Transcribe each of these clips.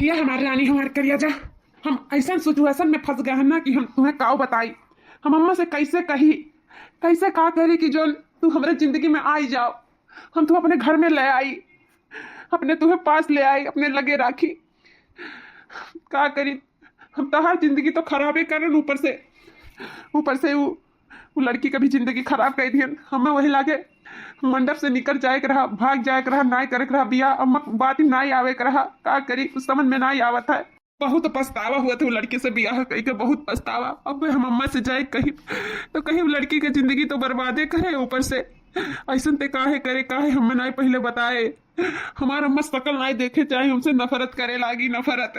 ये हमारी रानी हमारे करिया जा। हम ऐसा सिचुएशन में फंस गए हैं ना कि हम तुम्हें काव बताई। हम अम्मा से कैसे कही, कैसे का करी कि जो तू हमारे जिंदगी में आई जाओ। हम तुम्हें अपने घर में ले आई, अपने तुम्हें पास ले आई, अपने लगे राखी। का करी, हम तो हर जिंदगी तो खराब ही करें, ऊपर से वो लड़की का भी जिंदगी खराब कर दियन। हमें वही लागे मंडप से निकल जाए के रहा, भाग जाए के रहा, नाई करे के रहा बिया। अम्मा बात ही नाई आवे के रहा। का करी, उस समझ में नाई आवत है। बहुत पछतावा हुआ था वो लड़की से बियाह कही के, बहुत पछतावा। अब हम अम्मा से जाए कहीं तो कहीं वो लड़की की जिंदगी तो बर्बादे करे। ऊपर से ऐसा ते काहे करे, काहे हमें नाई पहले बताए। हमारा अम्मा शकल नाई देखे चाहे हमसे नफरत करे लागी, नफरत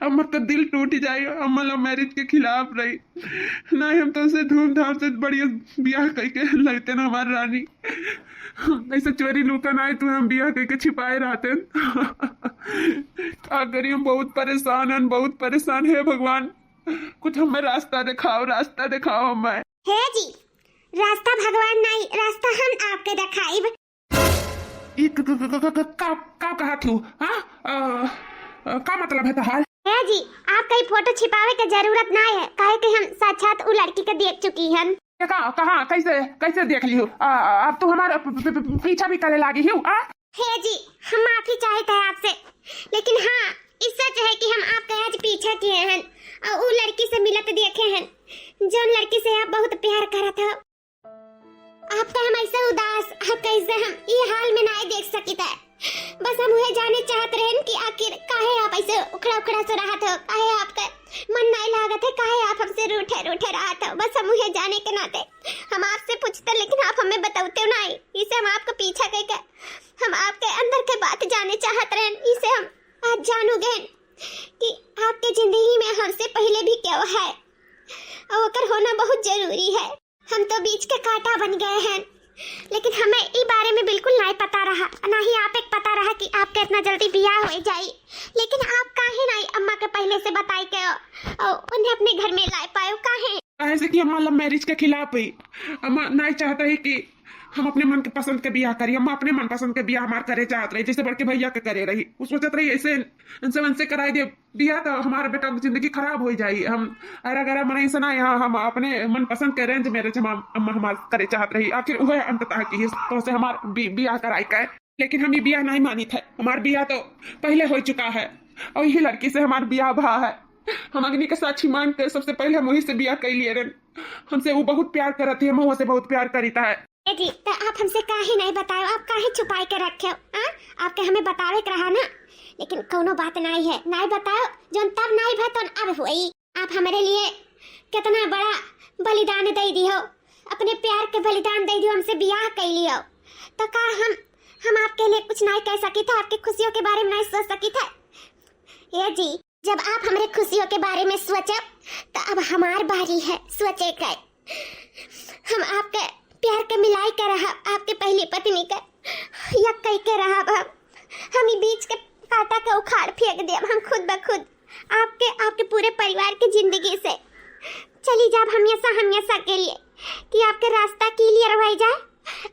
अम्मा तो दिल टूट जाए। अम्मा लव मैरिज के खिलाफ रही नहीं, हम तो उसे धूमधाम से बढ़िया बियाह कह के लगते ना हमारी रानी। ऐसे चोरी लुकन आए तो हम बियाह कह के छिपाए रहते। क्या करिए, हम बहुत परेशान हैं, बहुत परेशान है। भगवान कुछ हमें रास्ता दिखाओ हमें। हे जी, रास्ता भगवान नहीं, रास्ता हम आपके दिखाइब। का कहा क्यों? का मतलब है तहार? हे जी, आपका फोटो छिपावे के जरूरत नहीं है, काहे कि हम साक्षात वो लड़की के देख चुकी हैं। कहाँ कैसे देख ली हो? अब तो हमारा पीछा भी करे लागी हो। हे जी, हम माफी चाहते हैं आपसे, लेकिन हाँ इस सच है कि हम आपका आज पीछा किए हैं और वो लड़की से मिलत देखे हैं, जो लड़की से आप बहुत प्यार करत हो। आपका हम ऐसे उदास, आप कैसे हम ये हाल में नहीं देख सकते थे। बस हम उन्हें जाने चाहते रहे कि आखिर काहे आप ऐसे उखड़ा से रहा था, काहे आपका मन नहीं लागत है, काहे आप हमसे रूठे रहा था। बस हम उन्हें जाने के नाते हम आपसे पूछते, लेकिन आप हमें बताते नहीं। इसे हम आपको पीछा करके हम आपके अंदर के बात जाने चाहते रहे। इसे हम आज जानोगे कि आपके जिंदगी में हमसे पहले भी क्या है और कर होना बहुत जरूरी है। हम तो बीच के कांटा बन गए हैं, लेकिन हमें इस बारे में बिल्कुल नहीं पता रहा, ना ही आप एक पता रहा कि आपके इतना जल्दी बियाह हो जाए। लेकिन आप काहे नहीं अम्मा के पहले से बताई के और उन्हें अपने घर में ला पाए? काहे ऐसे कि अम्मा लव मैरिज के खिलाफ ही। अम्मा नहीं चाहता है कि हम अपने मन के पसंद के बियाह करिए। अम्मा अपने मन पसंद के बियाह हमारे करे चाहत रही, जैसे बड़के भैया के करे रही। वो सोचत रही ऐसे इनसे उनसे कराई दे बियाह तो हमारे बेटा की जिंदगी खराब हो जाए। हम अरे मना सुना यहाँ हम अपने मन पसंद के रेंज मेरे अम्मा हमारे करे चाहत रही। आखिर वह अंततः की तो से हमारे बियाह कराई का। लेकिन हम ये बियाह नहीं मानी थे। हमारा बियाह तो पहले हो चुका है और यही लड़की से हमारा बियाह भा है। हम अग्नि के साक्षी मान के सबसे पहले हम वही से बियाह कर लिए रन। हमसे वो बहुत प्यार करती है, हम से बहुत प्यार करीता है। जी, तो आप हमसे काहे नहीं बताओ, आप काहे छुपाई के रखे हो? आपके हमें बतावे के रहा ना, लेकिन कोनो बात नहीं है, नहीं बताओ। जो तब नहीं भा तो अब हुई। आप हमारे लिए कितना बड़ा बलिदान दे दी हो, अपने प्यार के बलिदान दे दियो, हमसे बियाह कर लियो। तो का हम आपके लिए कुछ नहीं कह सकी थे, आपकी खुशियों के बारे में नहीं सोच सकी थे? ये जी, जब आप हमारे खुशियों के बारे में सोचे तो अब हमार बारी है सोचे का। हम आपके प्यार के मिलाई कर रहा, आपके पहली पत्नी का यक कह के रहा। हम बीच के कांटा का उखाड़ फेंक दिया, हम खुद ब खुद आपके पूरे परिवार की जिंदगी से चली जाब हमेशा के लिए, कि आपके रास्ता क्लियर हो जाए,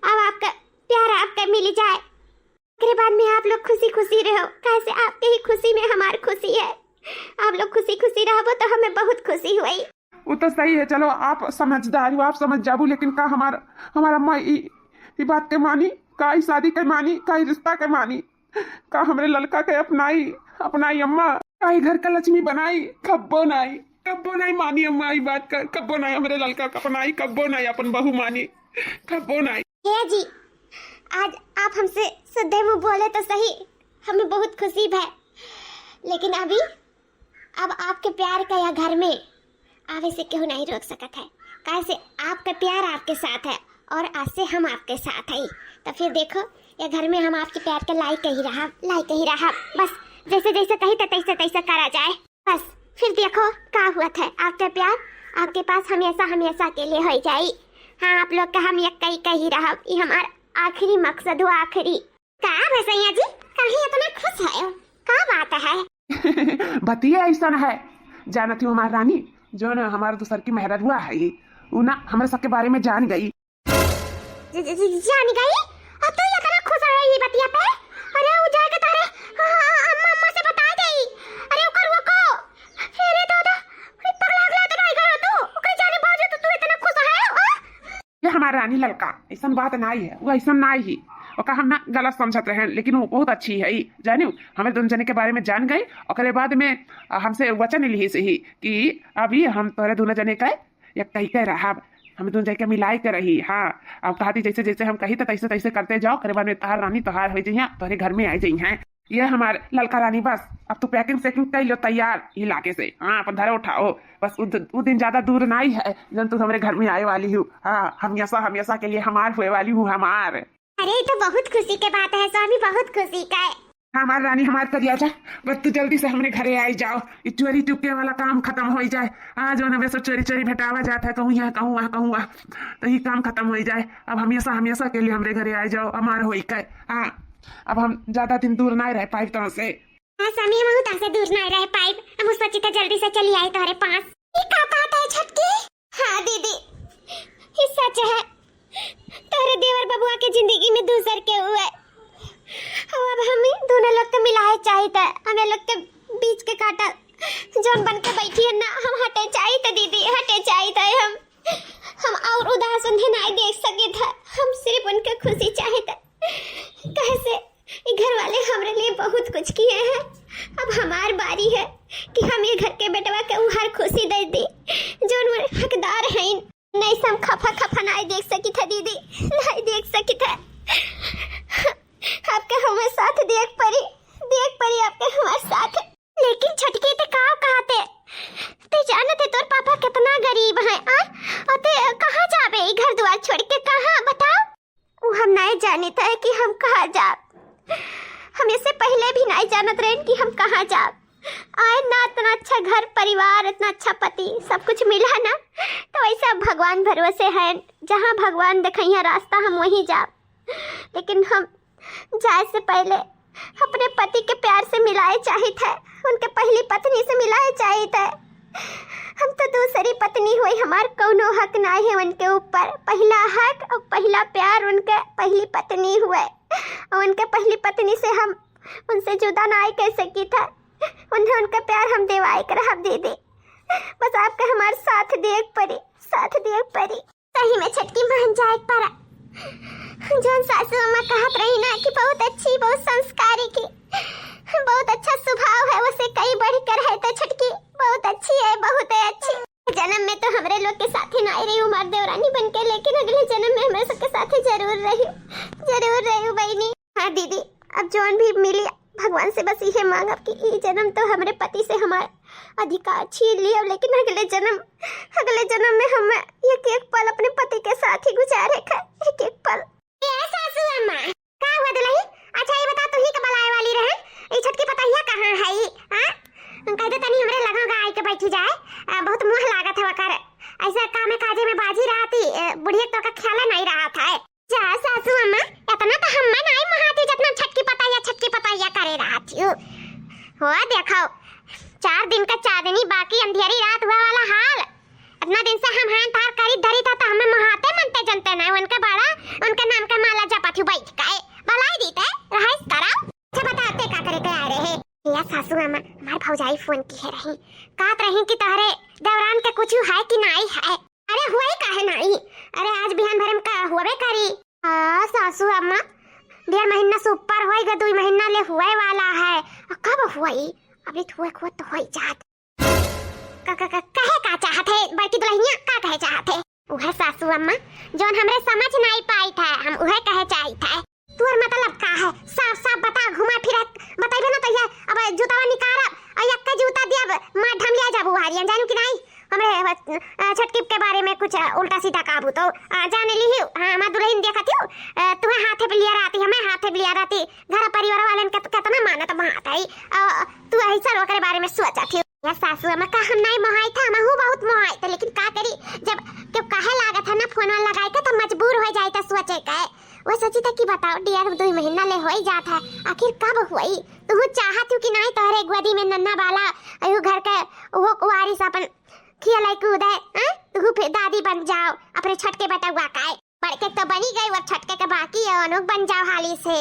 अब आपका प्यार आपका मिल जाए। उसके बाद में आप लोग खुशी रहो, कैसे आपके ही खुशी में हमारी खुशी है। आप लोग खुशी रहो तो हमें बहुत खुशी हुई। वो तो सही है, चलो आप समझदार हो, आप समझ जाबू। लेकिन का हमारा अम्मा ये बात के मानी, का शादी के मानी, का रिश्ता के मानी, का हमारे लड़का के अपनाई अम्मा, का घर का लक्ष्मी बनाई। कब्बो नहीं मानी अम्मा ये बात का। कब्बो नहीं हमारे लड़का का अपनाई, कब्बो नहीं अपन बहू मानी, कब्बो नहीं। हे जी, आज आप हमसे सीधे मुंह बोले तो सही, हमें बहुत खुशी है। लेकिन अब आपके प्यार का या घर में आवे से क्यों नहीं रोक सकता है? कैसे आपका प्यार आपके साथ है और आज से हम आपके साथ हैं। तो फिर देखो ये घर में हम आपके प्यार के लायक ही रहा। बस जैसे कही तो तैसे करा जाए। बस फिर देखो क्या हुआ था, आपका प्यार आपके पास हमेशा के लिए हो जाए। हाँ, आप लोग का हम ये कही रहा, ये हमारा आखिरी मकसद हो। आखिरी का भैया जी, कहीं इतना खुश है, क्या बात है? बतिया ऐसा है, जानती हूँ हमारी रानी जो ना हमारे दूसर की मेहरत हुआ है, वो ना हमारे सबके बारे में जान गई। जान गई? अब तो ये इतना खुश है ये बतिया पे। अरे वो जाके तारे अम्मा से बता दे हमार रानी ललका ऐसा बात नहीं है, वो ऐसा नहीं ही ओका हम ना गलत समझत रहे, लेकिन वो बहुत अच्छी है जानी, हमें दोनों जने के बारे में जान गई। और बाद में हमसे वचन ली से ही कि अभी हम तोरे दोनों जने का या कही के रहा, हमें दोनों जने मिलाई के रही। हाँ अब कहती जैसे जैसे हम कही तो तैसे तैसे करते जाओ, करे बाद में तहार रानी तोहार हो जाइए, तोहरे घर में आ जाई हैं। ये हमारे ललका रानी बस अब तो पैकिंग सैकिंग कर लो तैयार इलाके से। हाँ अपन धरे उठाओ बस, वो दिन ज्यादा दूर नहीं है जब तू हमारे घर में आए वाली हूँ। हाँ हमेशा के लिए हमार हुए वाली हूँ हमार। अरे तो बहुत खुशी के बात है स्वामी, बहुत खुशी का है। हमार रानी हमार करिया जा, बस तू जल्दी से हमारे घरे आई जाओ, ये चोरी चुपके वाला काम खत्म हो जाए। आज जो ना चोरी चोरी भेटावा जाता है, कहूँ यहाँ कहूँ वहाँ कहूँ वहाँ, तो ये काम खत्म हो जाए। अब हमेशा के लिए हमारे घरे आ जाओ, हमार हो के। हाँ अब हम ज्यादा दिन दूर नहीं रह पाए तो से। हाँ स्वामी हम उतना से दूर नहीं रह पाए, हम उस सोची तो जल्दी से चली आई तुम्हारे पास। ये क्या बात है छटकी? हाँ दीदी ये सच है, तेरे देवर बबुआ के जिंदगी में दूसर के हुए, अब हमें दोनों लोग को मिलाए चाहिए, हमें लोग के बीच के काटा जोन बन के बैठी है ना, हम हटे चाहिए दीदी, हटे चाहिए। हम और उदास उन्हें नहीं देख सके था, हम सिर्फ उनके खुशी चाहिए। कैसे ये घर वाले हमारे लिए बहुत कुछ किए हैं, अब हमार बारी है कि हम ये घर के बेटवा के हर खुशी दे दी जो हकदार हैं। नहीं सब खफा नहीं देख सकी था दीदी, नहीं देख सकी था। आपके हमारे साथ देख परी आपके हमारे साथ। लेकिन छटके ते कहते ते जानते तोर पापा कितना गरीब है और ते कहाँ जाबे घर द्वार छोड़ के, कहाँ बताओ? वो हम नहीं जानते है कि हम कहाँ जाब, हम इससे पहले भी नहीं जानत रहे कि हम कहाँ जाब। आए ना इतना अच्छा घर परिवार, इतना अच्छा पति, सब कुछ मिला ना, तो वैसा भगवान भरोसे है, जहाँ भगवान दिखाइया रास्ता हम वहीं जाब। लेकिन हम जाए से पहले अपने पति के प्यार से मिलाए चाहिए थे, उनके पहली पत्नी से मिलाए चाहिए थे। हम तो दूसरी पत्नी हुई, हमार कौनो हक नहीं है उनके ऊपर। पहला हक और पहला प्यार उनके पहली पत्नी हुए, और उनके पहली पत्नी से हम उनसे जुदा नहीं कर सकी था, उन्हें उनका प्यार हम देवाई कर हम दे दे। बस आपके हमारे साथ देख पड़ी सही में छटकी मान जाए पर जोन सासू अम्मा कहत रही ना कि बहुत अच्छी, बहुत संस्कारी की, बहुत अच्छा स्वभाव है, उसे कई बढ़कर है तो छटकी बहुत अच्छी है, बहुत अच्छी। जन्म में तो हमारे लोग के साथ ही नहीं रही हूँ मार देवरानी बन के, लेकिन अगले जन्म में हमारे सबके साथ ही जरूर रही हूँ बहनी। हाँ दीदी अब जोन भी मिली भगवान से बस यही मांगब कि ये जन्म तो हमारे पति से हमारे अधिकार छीन लिया, लेकिन अगले जन्म में हम एक पल अपने पति के साथ ही गुजारे का, एक पल। सासू अम्मा का हुआ दुल्ही? अच्छा ये बता तू ही कब आए वाली रहे? ये छटकी पतैया कहाँ है? हां कह दे तनी हमरे लगा आए के बैठी जाए, बहुत मुंह लागत है वकर, ऐसा काम काजे में बाजी रहती, बुढ़िया तो का ख्याल नहीं रहा था। जा सासू अम्मा इतना तो हम नहीं महाती जितना छटकी पतैया करे रहती हो। देखो 4 दिन का चांदनी बाकी अंधेरी रात हुआ वाला हाल, इतना दिन से हम हां तार करी धरी था तो हमें महाते मनते जनते ना, उनका बड़ा उनका नाम का माला जपथु बैठ गए भलाई दीते रहाइस करा। अच्छा बताते का करे के आ रहे या सासू अम्मा? हमार भौजाई फोन की है रही, कहत रही कि तहरे दौरान के कुछ है कि नहीं है। अरे हुआ ही काहे नहीं, अरे आज बिहान भरम का हुए करी। हां सासू अम्मा 1.5 महीना से ऊपर होएगा, 2 महीना ले हुए वाला है। कब हुई? अभी तो हुआ तो होई जात कहे का चाहते बड़की दुल्हनिया, का कहे चाहते? वह सासू अम्मा जोन हमरे समझ नहीं पाई था, हम वह कहे चाहिए था। तोर मतलब का है? साफ बता, घुमा फिरा बताइबे ना तो ये अब जूतावा निकालब और यक्का जूता देब मार ढमलिया जाबू हारियन, जानू कि नहीं? हमरे छटकी के बारे में कुछ उल्टा सीधा काबू तो जाने ली हूँ। हाँ मैं दुल्हन देखती हूँ, तुम्हें हाथे पे लिया रहती, हमें हाथे पे लिया रहती, घर परिवार वाले का कितना माना तो वहाँ था ही, तू ऐसा रोकरे बारे में सोचा थी। या सासू अम्मा का हम नहीं मोहाई था, मैं हूँ बहुत मोहाई था, लेकिन का करी जब क्यों कहे लागत है ना फोन लगाए का तो मजबूर हो जाए था सोचे का। वो सोची था कि बताओ 1.5 महीना ले हो ही जाता है, आखिर कब हुई? तू चाहती कि नहीं तोहरे गोदी में नन्ना बाला अयो घर के वो कुआरी से अपन खियालाई कूद है, तू फिर दादी बन जाओ, अपने छटके बेटा हुआ का बड़के तो बनी गई, वो छटके के बाकी है अनुक बन जाओ हाली से।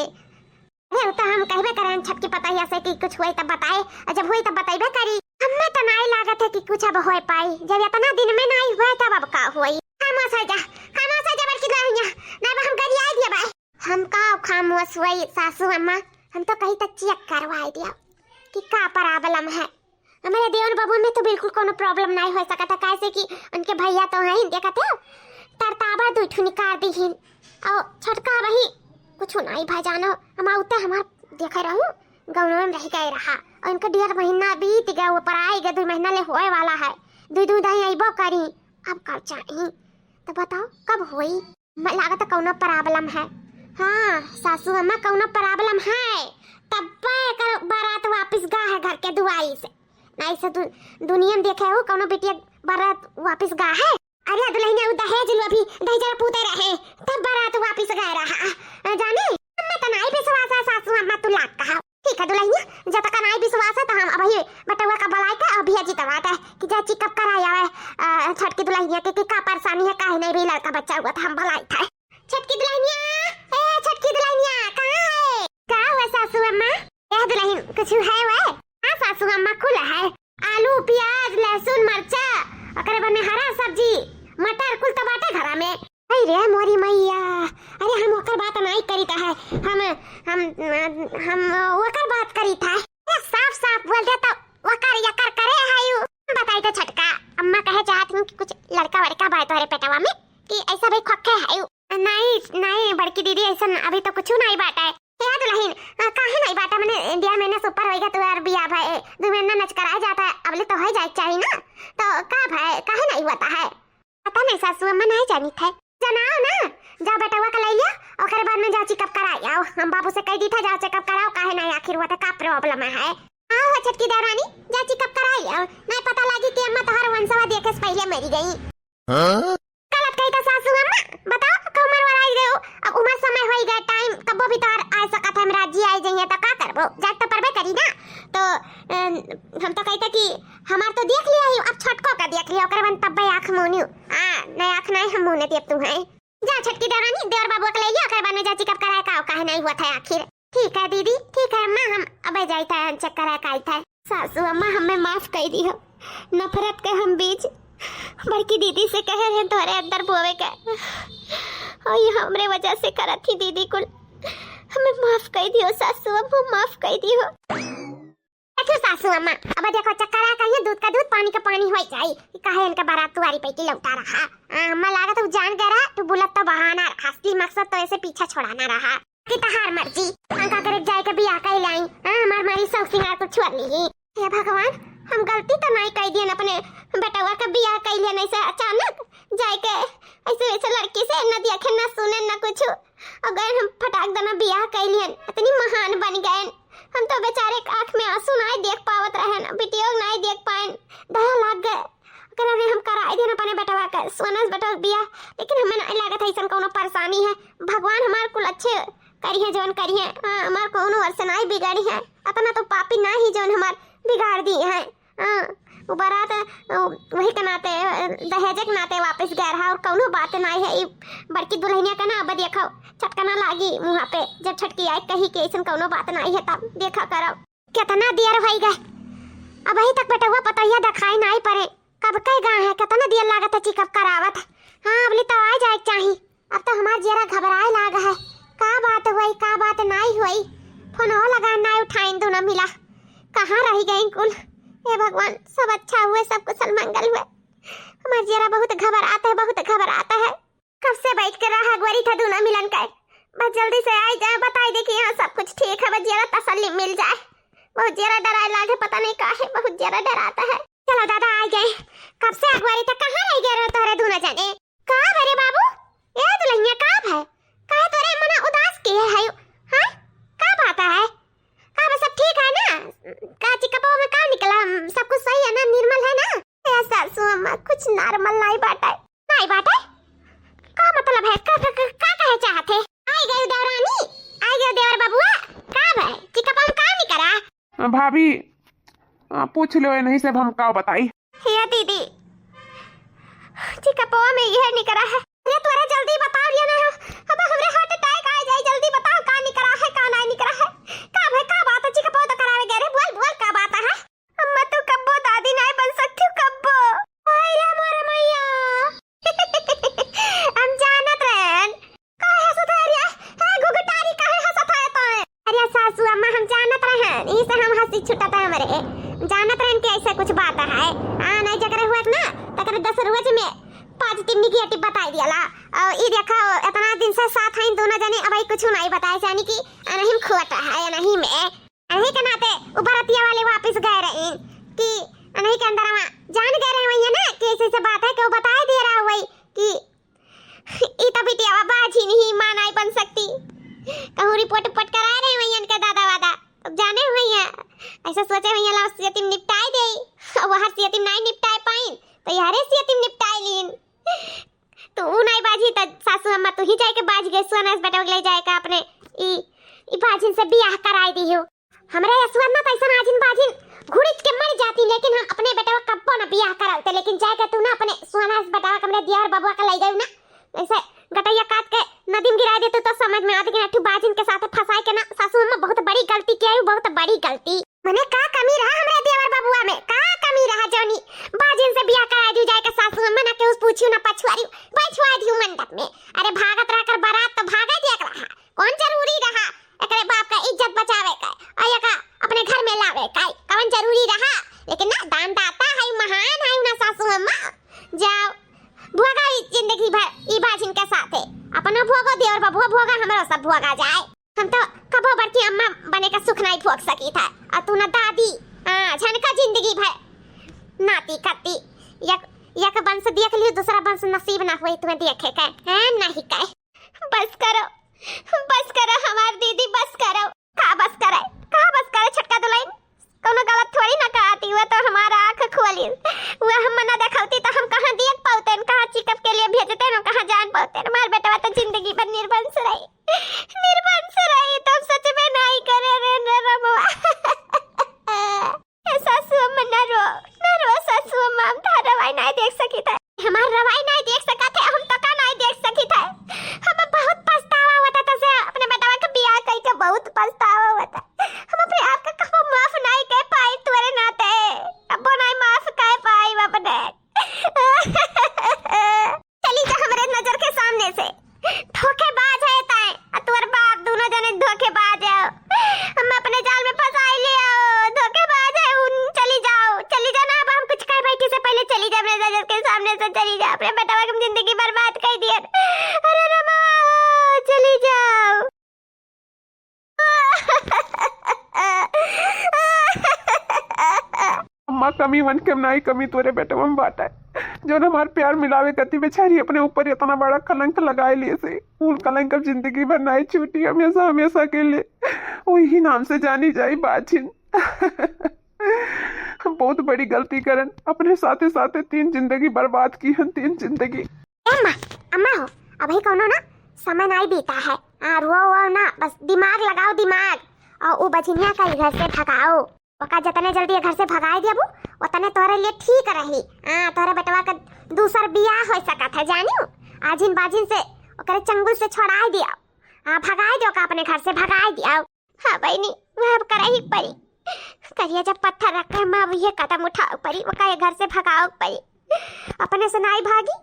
तो हम कहबे करें छटकी पतैया से कि कुछ हुई तब बताए, जब हुई तब बताइबे करी। हमें तो नहीं लागत है कि कुछ अब हो पाई, जब इतना दिन में नहीं हुआ तब अब का हुई। हम खामोश हो जा बड़की दुल्हनिया, ना हम कर आई दिया भाई। हम का खामोश हुई सासू अम्मा, हम तो कहीं तक चेक करवाई दिया कि का प्रॉब्लम है। हमारे देवर बाबू में तो बिल्कुल कोनो प्रॉब्लम नहीं हो सकता, कैसे कि उनके भैया तो हैं देखते हो तरताबा दूठू निकाल दी और छटका वही कुछ नहीं भाई जानो। हम आउते हमार देखे रहूं गाँव में रह गए रहा और इनका 1.5 महीना बीत गया, ऊपर आएगा 2 महीना ले होए वाला है, दूध दही अइबो करी। अब कब चाहिए तो बताओ कब होई? लागत कोनो प्रॉब्लम है। हाँ सासू अम्मा कोनो प्रॉब्लम है तब कर बारात वापस गा है घर के दुआई से, नहीं से दुनिया में देखे हो कोनो बेटिया बारात वापस गा है। अरे दुल्हनिया उ दहेज लो अभी दहेज पूते रहे तब बारात वापस गए रहा जाने। अम्मा तो नहीं विश्वास है सासू अम्मा तू लाग कहा। ठीक है दुल्हनिया जब तक नहीं विश्वास है तो हम अभी बटुआ का बलाई का अभी जितवाता है कि जा चेकअप कराया है छटकी दुल्हनिया के का परेशानी है, काहे नहीं भी लड़का बच्चा हुआ था हम बलाई था। छटकी दुल्हनिया कहाँ है? का हुआ सासू अम्मा? यह दुल्हन कुछ है वे? हाँ सासू अम्मा कुल है, आलू प्याज लहसुन मरचा अकरे बाद में हरा सब्जी मटर कुल तो बाटे घरा में। अरे मोरी मैया, अरे हम ओकर बात नहीं करी था है, हम ओकर बात करी था। साफ साफ बोल दे तो ओकर यकर करे है। बताई तो छटका अम्मा कहे चाहत हूं कि कुछ लड़का वड़का बाय तोरे पेटवा में कि ऐसा भाई खोखे है। नहीं बड़की दीदी ऐसा अभी तो कुछ नहीं बाटा है। क्या दुल्हन काहे नहीं बाटा? मैंने 1.5 महीना से ऊपर होएगा तो यार बिया भाई 2 महीना नच कराया जाता है, अबले तो हो जाए चाहिए ना, तो का भाई काहे नहीं होता है? पता नहीं सासू अम्मा नहीं जानी थे। जनाओ ना जा बेटवा का ले लिया और फिर बाद में जा चेकअप कराओ। हम बाबू से कह दी था जा चेकअप कराओ, काहे नहीं आखिर हुआ था का प्रॉब्लम है। आओ छटकी देवरानी जा चेकअप कराओ, नहीं पता लगी कि अम्मा तोहर वंशवा देखे से पहले मरी गई। गलत कही था सासू अम्मा, बताओ कमर वराई गयो। अब उम्र समय होई गया टाइम कबो भी तोहर आ सकत है, हमरा जी आई जइए तो का करबो, जाट तो परबे करी ना। तो हम तो कहते कि हमार तो देख लिया ही, अब छटको का देख लिया ओकर बाद तब आंख मोनियो नहीं आंख नहीं हम मुंह ने देख तू है। जा छटकी देवरानी देवर बाबू के ले लिया ओकर बाद में जा चेकअप कराए का काहे नहीं हुआ था आखिर। ठीक है दीदी ठीक है अम्मा, हम अबे जाइता है चेक कराए का आई था। सासू अम्मा हमें माफ कर दी हो, नफरत के हम बीच बड़की दीदी से कहे हैं तोरे अंदर बोवे का और ये हमरे वजह से करत थी दीदी कुल, हमें माफ कर दियो सासू अम्मा, माफ कर दियो। अच्छा सासू अम्मा अब देखो चक्करा कहिए दूध का दूध पानी का पानी हो जाए कि काहे इनका बारात तुम्हारी पेटी लौटा रहा। अम्मा लागत तू जान गया तू बुलत तो बहाना, असली मकसद तो ऐसे पीछा छोड़ाना रहा कि तहार मर्जी अंका करे जाए के बियाह कर लाई। हमार मारी शौक सिंगार को छोड़ ली। हे भगवान हम गलती तो नहीं कर दिए अपने बेटवा का बियाह कर लिया, नहीं से अचानक जाए के ऐसे वैसे लड़की से न देखे न सुने न कुछ, अगर हम फटाक देना बियाह कर लिए इतनी महान बन गए। हम तो बेचारे आंख में आंसू नहीं देख पावत रहे न, बिटिया नहीं देख पाए, दया लग गए। अगर हम कराई देना अपने बेटवा का सोनस बेटा बियाह, लेकिन हमें नहीं लागत ऐसा कोनो परेशानी है। भगवान हमार कुल अच्छे करी है जौन करी है, हमार कोनो वर्ष नहीं बिगाड़ी है, अपना तो पापी ना ही जौन हमार बिगाड़ दी है। वो बारात वही के नाते दहेज के नाते वापस गया रहा और कोनो बात नहीं है। बड़की दुल्हनिया का ना अब देखो छटका ना लागी मुँह पे, जब छटकी आई कही के ऐसा कोनो बात नहीं है तब देखा करो कितना देर हो गए। अब अभी तक बेटा हुआ पतैया दिखाई नहीं पड़े, कब कई गाँव है कितना देर लागत है चेकअप करावत। हाँ अबली तो आ जाए चाहिए, अब तो हमार जरा घबराए लाग है का बात हुई का बात नहीं हुई, फोन हो लगा नहीं उठाइन दोनों मिला, कहाँ रह गई कुल। हे भगवान सब अच्छा हुए सब कुशल मंगल हुए। हमार जरा बहुत घबराता है, कब से बैठ कर रहा गोरी था दोनों मिलन कर, बस जल्दी से आ जाए बताई दे कि यहाँ सब कुछ ठीक है, बस जरा तसल्ली मिल जाए। बहुत जरा डराए लागे पता नहीं का है, बहुत जरा डराता है। चलो दादा आ गए, कब से अगवारी तक कहाँ रह गए तोरे दोनों जाने। कहाँ भरे बाबू ये दुल्हनिया कब है, कहे तोरे मना उदास किए है। हाँ का बात है, का सब ठीक है ना, का चिकपो में का निकला, सब कुछ सही है ना, निर्मल है ना। ए सासू अम्मा कुछ नॉर्मल नहीं बाटा का मतलब है, का कहे चाहते। आई गई देवरानी आई गई देवर बबुआ, का भाई चिकपो में का निकला। भाभी पूछ लो नहीं से हम का बताई। हे दीदी चिकपो में यह निकला है, ये तोरे जल्दी बता लिया ना, अब हमरे हार्ट अटैक आ जाए, जल्दी बताओ का निकला है का नहीं निकला है, का भाई का बात है चिकपो तो करावे गए रे, बोल का बात है। अम्मा तू कब्बो दादी नहीं बन सकती कब्बो। हाय रे मोर मैया पता हमारे जानत रहन के ऐसा कुछ बात है नहीं जकरे हुआ ना तकरे 10 रोज में 5 टिमनी की हटी बताई दियाला और ई देखा इतना दिन से साथ हैं दोनों जने अब कुछ नहीं बताए जानी कि नहीं खोटा है नहीं में नहीं के नाते उबरतिया वाले वापस गए रहे कि नहीं के अंदर जान गए रहे वही ना कि ऐसे बात है कि वो बता दे रहा वही कि ई तो बिटिया बाजी नहीं मां नहीं बन सकती कहूं रिपोर्ट करा रहे वही इनके दादा वादा अब जाने हुई है ऐसा सोचे वही ला सियतिम निपटाए दे और वहां सियतिम नहीं निपटाए पाइन तो यारे सियतिम निपटाए लीन तो ऊ नहीं बाजी त सासू अम्मा तू ही जाए के बाज गए सोनस बेटा ले जाए का अपने ई बाजिन से बियाह कराई दी हो हमरे असवन ना पैसा आजिन बाजिन घुड़ित के मर जाती लेकिन हम अपने बेटा का कब्बो ना बियाह कराते लेकिन जाए के तू ना अपने सोनस बेटा का हमरे दियार बबुआ का ले गई ना ऐसे गटैया काट के नदी में गिरा देते तो समझ में आती कि नठू बाजिन के साथ फंसाए के ना सासू अम्मा बहुत बड़ी गलती की है बहुत बड़ी गलती मने का कमी रहा हमरे देवर बबुआ में का कमी रहा जोनी बाजिन से बियाह करा दी जाए के सासू अम्मा ना के उस पूछियो ना पछुआ दी मंडप में अरे भागत रह कर बारात तो भागा दिया रहा कौन जरूरी रहा एकरे बाप का इज्जत बचावे का और का अपने घर में लावे का कौन जरूरी रहा लेकिन ना दान दाता है महान है ना सासू अम्मा जाओ भोगा जिंदगी भर ई बाजिन के साथ है अपना भोगो देवर बबुआ भोगा हमरा सब भोगा जाए हम तो कबो बड़की अम्मा बने का सुख नहीं भोग सकी था और तू ना दादी झनका जिंदगी भर नाती कत्ती एक वंश देख लियो दूसरा वंश नसीब ना हुई तुम्हें देखे का है नहीं का बस करो हमार दीदी बस करो का बस करे छटका दुलाइन कोनो गलत थोड़ी ना कहती हुआ तो हमारा आंख खोली वो हम ना देखौती तो हम कहां देख पाते कहां चेकअप के लिए भेजते न कहां जान पाते हमार बेटा तो जिंदगी भर निर्वंश रही तो सच में नहीं करे रे रमवा सासू अम्मा ना रो सासू अम्मा हम तो रवाई नहीं देख सकी था हमार रवाई नहीं देख सका थे हम तो का नहीं देख सकी था हमें बहुत पछतावा होता था से अपने बेटा का बियाह कई के बहुत पछतावा होता हम अपने आप का कब माफ नहीं कर पाई तुम्हारे नाते अब नहीं माफ कर पाई अपने चली जा हमारे नजर के सामने से धोखेबाज है ताए तुम्हारे बाप दोनों जने धोखेबाज है हम अपने जाल में फंसाई लिया धोखेबाज है उन चली जाओ ना अब हम कुछ कह बैठी से पहले चली जा अपने नजर के सामने से चली जा अपने बेटा की जिंदगी बर्बाद कर दिया अरे रमा चली जाओ अम्मा कमी मन के नहीं कमी तोरे बेटे में बाटा है जो न हमार प्यार मिलावे करती बेचारी अपने ऊपर इतना बड़ा कलंक लगाए लिए से उन कलंक अब जिंदगी भर नहीं छूटी हमेशा के लिए वही नाम से जानी जाई बाजिन बहुत बड़ी गलती करन अपने साथे 3 जिंदगी बर्बाद की हन 3 जिंदगी अम्मा हो अभी कोनो ना समय नहीं बीता है रो ना बस दिमाग लगाओ और वो बचिनिया का घर से भगाओ ओका जितने जल्दी घर से भगाए दियाबू उतने तोरे लिए ठीक रही तोरे बेटवा का दूसर बियाह हो सका था जानियो आजिन बाजिन से ओकरे चंगुल से छोड़ाए दिया भगाए दियो का अपने घर से भगाए दिया हां बहनी वह करे ही पड़ी करिए जब पत्थर रख के मां ये कदम उठाओ पड़ी ओका घर से भगाओ पड़ी अपने से नहीं भागी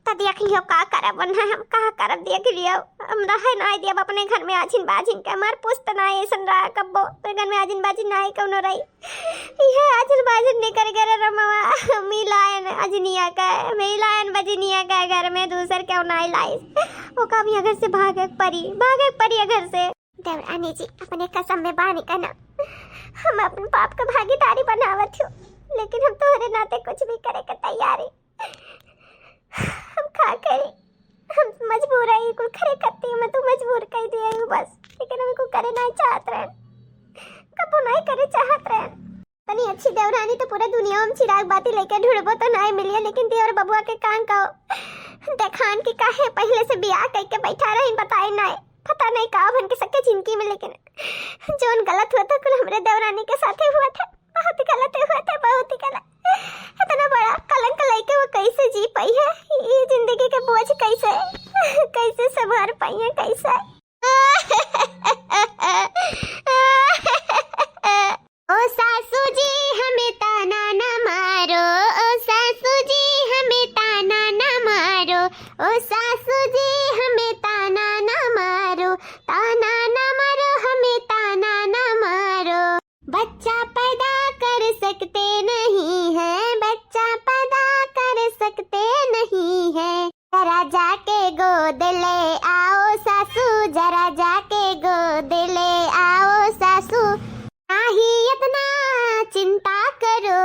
तो देख लियो का करब वरना हम का करब देख लियो हम रहे नहीं देब अपने घर में आजिन बाजिन के हमार पुस्त नहीं ऐसन रहा कब्बो अपने घर में आजिन बाजिन नहीं कौनो रही ये आजिन बाजिन नहीं कर गए रमवा मिलायन अजनिया का मिलायन बजनिया का घर में दूसर क्यों नहीं लाई वो का भी घर से भागे परी घर से देवरानी जी अपने कसम में बानी करना हम अपने पाप का भागीदारी बनावत हो लेकिन हम तुम्हारे नाते कुछ भी करे के तैयार हम का करे हम मजबूर है को करे करते मैं तो मजबूर कर दिया हूं बस लेकिन हम को करे नहीं चाहत रहे कबो नहीं करे चाहत रहे तनी अच्छी देवरानी तो पूरा दुनिया में चिराग बाती लेके ढूंढबो तो नहीं मिलिए लेकिन देवर बबुआ के कान का देखान के काहे पहले से बियाह करके बैठा रही बताए नहीं पता नहीं का बन के सके जिंदगी में लेकिन जोन गलत हुआ था कुल हमरे देवरानी के साथ हुआ था बहुत गलत इतना बड़ा कलंक लेके वो कैसे जी पाई है ये जिंदगी के बोझ कैसे संभाल पाई है कैसे ओ सासू जी हमें ताना न मारो ओ सासू जी हमें ताना न मारो ओ सासू जी हमें ताना न मारो हमें ताना न मारो बच्चा पैदा सकते नहीं है, बच्चा पैदा कर सकते नहीं है। जरा जाके गोद ले आओ सासू, जरा जाके गोद ले आओ सासू। नाही इतना चिंता करो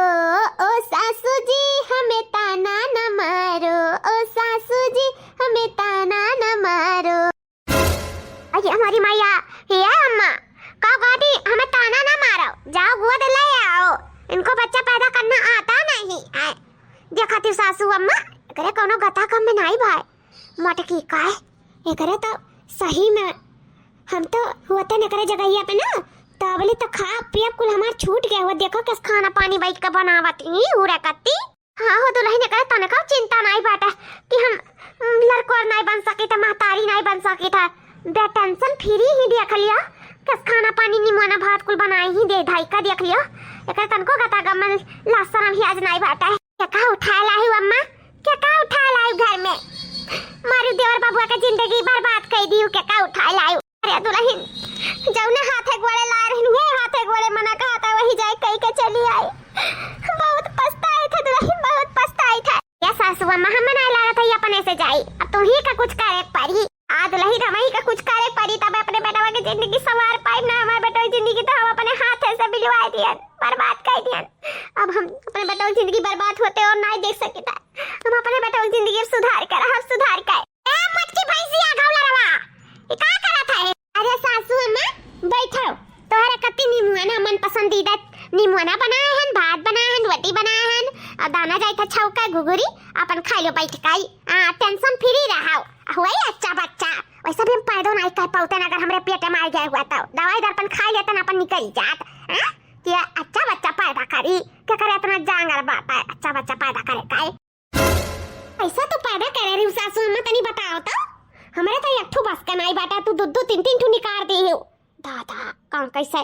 ओ सासू जी, हमें ताना न मारो ओ सासू जी, हमें ताना न मारो। अरे हमारी मैया, ये अम्मा का गाड़ी, हमें ताना न मारो, जाओ गोद ले आओ, इनको बच्चा पैदा करना आता नहीं है। देखती सासू अम्मा करे कोनो गता कम में नहीं भाई मटकी का है, ये करे तो सही में हम तो होते न करे जगहिया पे ना, तबले तो खा पिया कुल हमार छूट गया हुआ। देखो किस खाना पानी बैठ के बनावती उड़ा कत्ती। हाँ हो दुल्हन ने करे तने का चिंता नहीं बाटा कि हम लड़को नहीं बन सके था, महतारी नहीं बन सके था, बे टेंशन फ्री ही देख लिया। किस खाना पानी निमोना भात कुल बनाई ही दे धाई का देख लियो। एक तनको गता गमन लहसुन भी आज नहीं बाटा है। क्या उठा लाई अम्मा, क्या उठा लाई घर में, मारू देवर बाबुआ का जिंदगी बर्बाद कर दी। क्या उठा लाई, अरे दुल्हन जौने हाथे गोड़े ला रही है, हाथे गोड़े मना कहा था वही जाए कहीं के चली आई। बहुत पछताई था दुल्हन, बहुत पछताई था। या सासू अम्मा हम नहीं लगा था ये अपने से जाई, अब तू ही का कुछ करे पड़ी। आ दुल्हन हम ही का कुछ करे पड़ी, तब अपने बेटा की जिंदगी संवार पाई ना। हमारे बेटा की जिंदगी तो हम अपने हाथ से बिलवा दिया, बर्बाद कर दिया। अब हम अपने बेटा की जिंदगी बर्बाद होते और नहीं देख सके था। हम अपने बेटा की जिंदगी सुधार कर, हम सुधार कर। ए मटकी भैंसिया घावला रवा, ये का करत है? अरे सासू अम्मा बैठो, तोहरा कति निमुआना मन पसंदीदा निमुआना बनाए हैं, भात बनाए हैं, रोटी बनाए हैं, और दाना जाई था छौका घुघुरी अपन खा लो बैठ काई। टेंशन फ्री रहो, हुई अच्छा बच्चा। वैसे भी हम पैदा नहीं कर पाते अगर हमरे पेट में आ गया हुआ तो दवाई दर्पण खा लेते ना अपन निकल जात। ये अच्छा बच्चा पैदा करी, क्या करे इतना जांगर बात है, अच्छा बच्चा पैदा करे काई। ऐसा तो पैदा करे रही सासू अम्मा, तनी बताओ तो हमरे तो एक ठो बस का नहीं बाटा, तू दो तीन ठो निकाल दी हो। दादा कौन कैसे,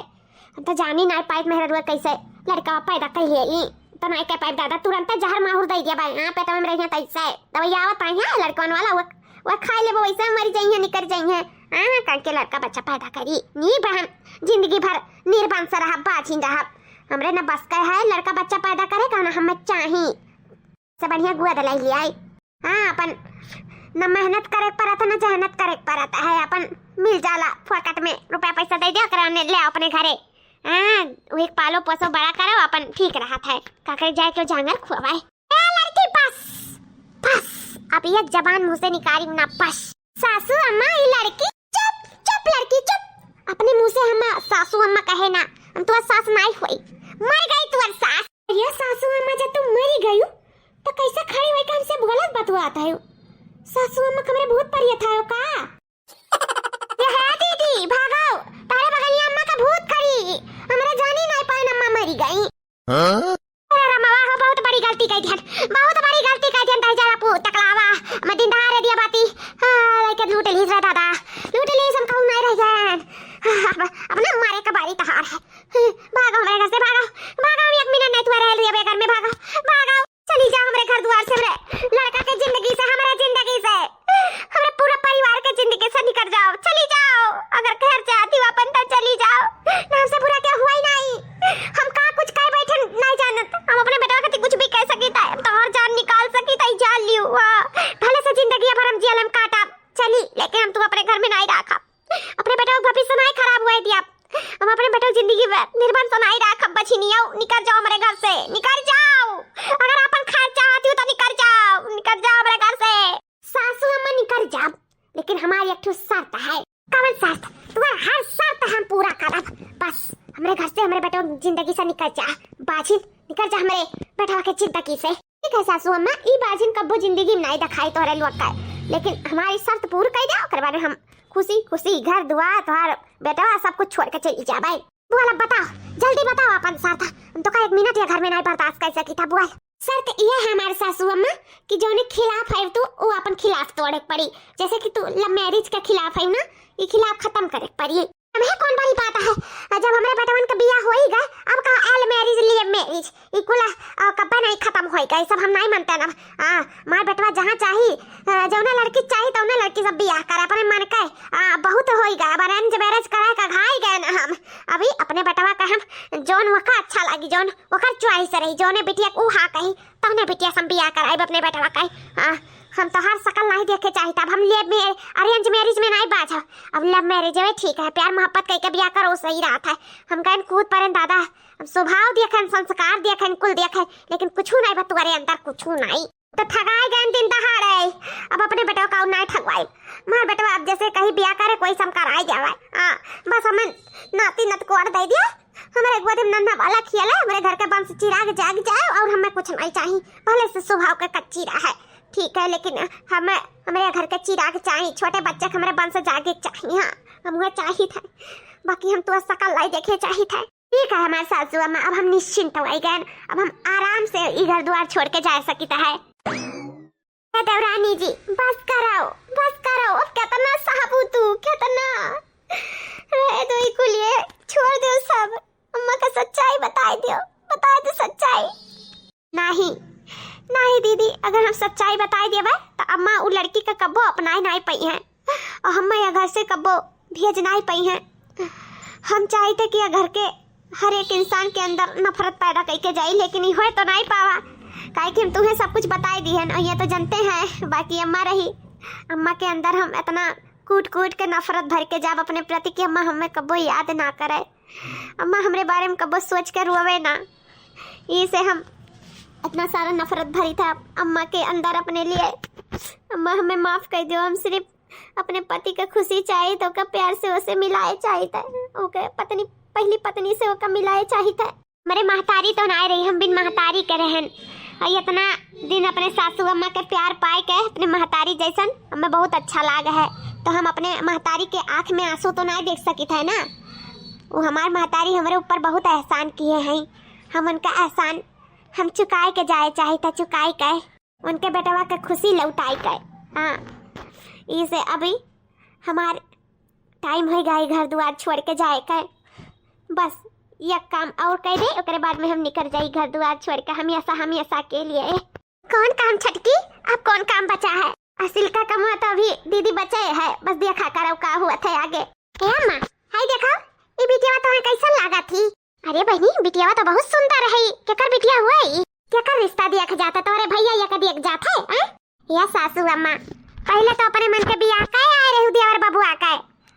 हम तो जानी नहीं पाइप मेहरा रुआ कैसे लड़का पैदा कर ले तो नहीं कह पाइप। दादा तुरंत जहर माहुर दे दिया भाई, पेट में रही तैसे दवाई आवत आई है लड़कन वाला, वो खा ले वैसे मर जाइए निकल जाइए। करके लड़का बच्चा पैदा करी नी बहन, जिंदगी भर निर्बंस रहा बाझिन रहा। हमरे न बस का है लड़का बच्चा पैदा करे कहना हमें चाही से बढ़िया गुआ दलाई लिया। हाँ अपन न मेहनत करे परत न जहनत करे परत है, अपन मिल जाला फोकट में रुपया पैसा दे दिया कराने ले अपने घरे। एक पालो पोसो बड़ा करो अपन ठीक रहा था, काकर जाए तो जांगर खुआवाए। लड़की बस बस अब एक जबान मुंह से निकाली ना बस। सासू अम्मा ये लड़की चुप चुप, लड़की चुप, अपने मुंह से हम सासू अम्मा कहे ना, हम तो सास नहीं हुई, मर गई तू सास। ये सासू अम्मा जब तुम मरी गई तो कैसे खड़ी हुई का हमसे गलत बतवाता है? सासू अम्मा कमरे भूत परिया था का? ये है दीदी भागो, तारे बगलिया अम्मा का भूत खड़ी, हमरा जानी नहीं पाए अम्मा मरी गई। अरे रमावा हो बहुत बड़ी गलती कर दिया, बहुत बड़ी गलती कर दिया। ताई जरा पू तकलावा मैं दिन दहाड़े दिया बाती। लाइक लूट ली रे दादा, लूट ली हम कहूं नहीं रह जान। अब ना मारे का बारी तहार है, भागो मेरे घर से भागो, भागो एक मिनट नहीं तुम्हारे रह लिया घर में, भागो भागो चली जाओ हमारे घर द्वार से, लड़का के जिंदगी से, हमारे जिंदगी से, हमारे पूरे परिवार के जिंदगी से निकल जाओ, चली जाओ। अगर घर चाहती हो अपन तो चली जाओ, ना हमसे बुरा क्या हुआ ही नहीं। हम का कुछ कह बैठे नहीं जानत, हम अपने बेटा के कुछ भी कह सकी था, तो और जान निकाल सकी था, जान लियो। भले से जिंदगी भर हम जेल हम काटा चली, लेकिन हम तुम अपने घर में नहीं रखा, अपने बेटा का भविष्य नहीं खराब हुआ दिया। हम अपने बेटा की जिंदगी निर्बंध तो नहीं रखा, बची नहीं आओ, निकल जाओ हमारे घर से, निकल जाओ। अगर अपन खाए चाहती हो तो निकल जाओ, निकल जाओ हमारे घर से। सासू अम्मा निकल जाओ, लेकिन हमारी एक शर्त है। कौन शर्त? तुम्हारा हर शर्त हम पूरा करब, बस हमारे घर से, हमारे बेटा जिंदगी से निकल जा, बाजिन निकल जा हमारे बेटा के जिंदगी से। ठीक है सासू अम्मा, ई बाजिन कब्बो जिंदगी में नहीं दिखाई तोरे लोग का, लेकिन हमारी शर्त पूरी कर दो, ओकर बाद हम खुशी खुशी घर दुआर तोहर बेटा सब कुछ छोड़ के चली जा। भाई बुआ बताओ, जल्दी बताओ अपन शर्त, हम तो का एक मिनट या घर में नहीं बर्दाश्त कर सकी था। बुआ शर्त ये है हमारे सासू अम्मा कि जोने खिलाफ है तो वो अपन खिलाफ तोड़े पड़ी, जैसे कि तू लव मैरिज के खिलाफ है ना, ये खिलाफ खत्म करे पड़ी। हमें कौन बड़ी बात है, जब हमरे बेटवन के बियाह होई गए अब का एल मैरिज लिए मैरिज इकुला कब्बा नहीं खत्म होई गए, सब हम नहीं मानते ना। मार बेटवा जहां चाही जौना लड़की चाही तौना लड़की सब बियाह करे अपने मन के। बहुत होई गए, अब अरेंज मैरिज कराए का घाई गए ना हम। अभी अपने बेटवा का हम जोन वका अच्छा लागी, जोन वकर चॉइस रही, जोने बिटिया को हा कही तौने बिटिया सब बियाह कराए अपने बेटवा का। हम तो हर शकल नहीं देखे चाहिए, तब हम लिए अरेंज मैरिज में नहीं बाझा। अब लव मैरिज में ठीक है, प्यार मोहब्बत कह के बियाह करो सही रात है। हम कहन कूद पड़े दादा, स्वभाव देखें संस्कार देखें कुल देखें, लेकिन कुछ नहीं बतुआरे अंदर कुछ नहीं। तो ठगाए गए दिन दहाड़े, अब अपने बेटवा का नहीं ठगवाई। मार बेटवा अब जैसे कहीं बियाह करे कोई समकार आई जाए। बस हमें नाती नत को दे दिया, हमारे एक बार नन्हा वाला खियाला, हमारे घर के बंश चिराग जाग जाए और हमें कुछ नहीं चाहिए। भले से स्वभाव का कच्ची रहा है ठीक है, लेकिन हमें हमारे घर के चिराग चाहिए, छोटे बच्चे हमारे बंश जागे चाहिए। हाँ हमें चाहिए था, बाकी हम तो सकल लाई देखे चाहिए था। ठीक है हमारे सासू अम्मा, अब हम निश्चिंत हो गए, अब हम आराम से घर द्वार छोड़ के जा सकता है। देवरानी जी बस करो, अब कितना साहबू तू कितना रहे तो इकुलिए छोड़ दो सब। अम्मा का सच्चाई बता दो सच्चाई। नहीं दीदी, अगर हम सच्चाई बताई देवे तो अम्मा वो लड़की का कब्बो अपनाए नहीं पाई हैं और हम यहाँ घर से कब्बो भेज नहीं पाई हैं। हम चाहते कि घर के हर एक इंसान के अंदर नफरत पैदा करके जाए, लेकिन ये तो नहीं पावा, काहे कि हम तुम्हें सब कुछ बताई दी है ना, ये तो जानते हैं। बाकी अम्मा रही, अम्मा के अंदर हम इतना कूट के नफरत भर के जाब अपने प्रति कि अम्मा हमें कब्बो याद ना करे, अम्मा हमारे बारे में कब्बो सोच कर रोवे ना। इसे हम इतना सारा नफरत भरी था अम्मा के अंदर अपने लिए। अम्मा हमें माफ कर दो, हम सिर्फ अपने पति का खुशी चाहिए तो का प्यार से उसे मिलाए चाहिए था, ओके पत्नी पहली पत्नी से ओका मिलाए चाहिए था। मेरे महतारी तो ना रही, हम बिन महतारी के रहन और इतना दिन अपने सासू अम्मा के प्यार पाए के अपने महतारी जैसन हमें बहुत अच्छा लाग है। तो हम अपने महतारी के आँख में आंसू तो नहीं देख सकी थे ना, वो हमारे महतारी हमारे ऊपर बहुत एहसान किए हैं, हम उनका एहसान हम चुकाए के जाए चाहे था, चुकाए के उनके बेटवा के खुशी लौटाए के। हाँ इसे अभी हमार टाइम हो गई घर द्वार छोड़ के जाए के, बस ये काम और कर दे उसके बाद में हम निकल जाए घर द्वार छोड़ के हमेशा के लिए। कौन काम छटकी, अब कौन काम बचा है? असिल का कमा तो अभी दीदी बचे है, बस देखा करो का हुआ था आगे। अम्मा हाय देखो ये बिटिया तो कैसा लगा थी? अरे बहनी बिटिया तो बहुत सुंदर है, केकर बिटिया हुआ है? केकर रिश्ता देख जाता तोरे भैया ये का देख जाता है? या सासू अम्मा पहले तो अपने मन के बियाह का आए रहे देवर बबुआ का,